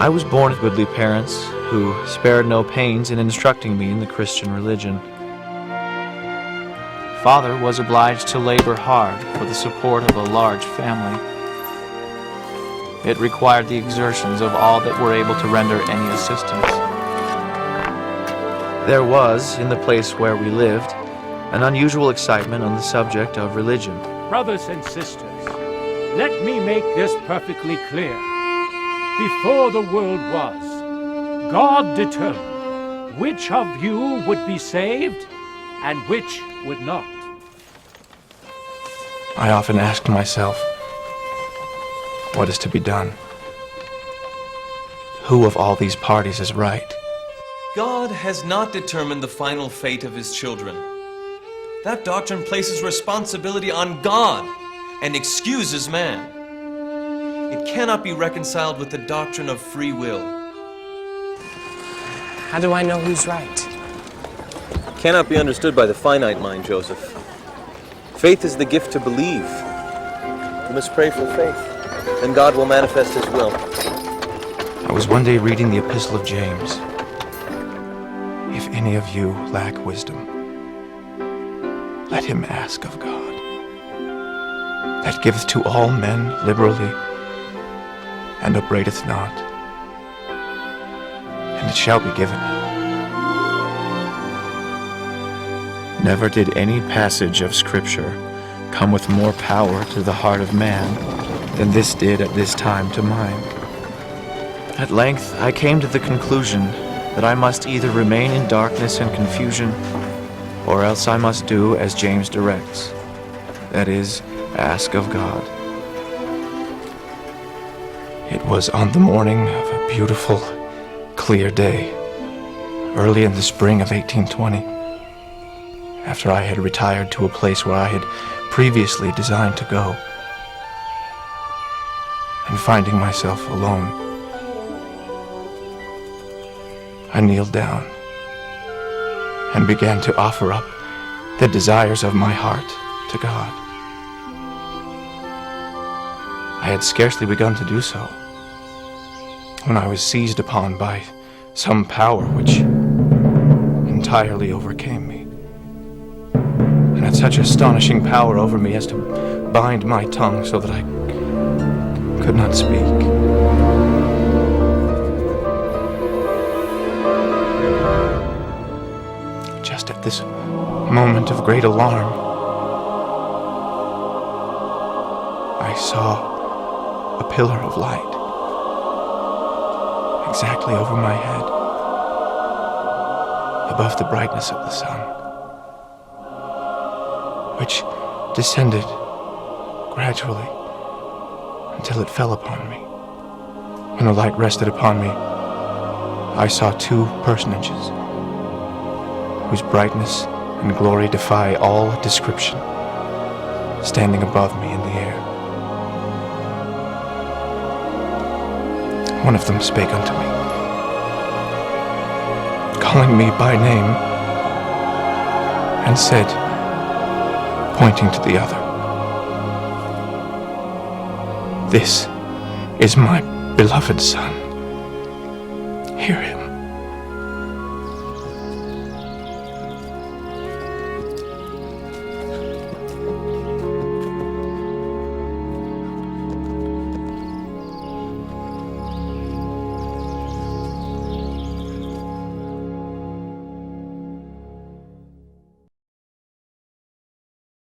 I was born of goodly parents who spared no pains in instructing me in the Christian religion. Father was obliged to labor hard for the support of a large family. It required the exertions of all that were able to render any assistance. There was, in the place where we lived, an unusual excitement on the subject of religion. Brothers and sisters, let me make this perfectly clear. Before the world was, God determined which of you would be saved and which would not. I often asked myself, what is to be done? Who of all these parties is right? God has not determined the final fate of his children. That doctrine places responsibility on God and excuses man. It cannot be reconciled with the doctrine of free will. How do I know who's right? Cannot be understood by the finite mind, Joseph. Faith is the gift to believe. You must pray for faith, and God will manifest his will. I was one day reading the Epistle of James. If any of you lack wisdom, let him ask of God, that giveth to all men liberally, and upbraideth not, and it shall be given. Never did any passage of Scripture come with more power to the heart of man than this did at this time to mine. At length I came to the conclusion that I must either remain in darkness and confusion, or else I must do as James directs, that is, ask of God. It was on the morning of a beautiful, clear day, early in the spring of 1820, after I had retired to a place where I had previously designed to go, and finding myself alone, I kneeled down and began to offer up the desires of my heart to God. I had scarcely begun to do so when I was seized upon by some power which entirely overcame me, and had such astonishing power over me as to bind my tongue so that I could not speak. Just at this moment of great alarm, I saw a pillar of light exactly over my head, above the brightness of the sun, which descended gradually until it fell upon me. When the light rested upon me, I saw two personages whose brightness and glory defy all description, standing above me in the air. One of them spake unto me, calling me by name, and said, pointing to the other, "This is my beloved Son. Hear him."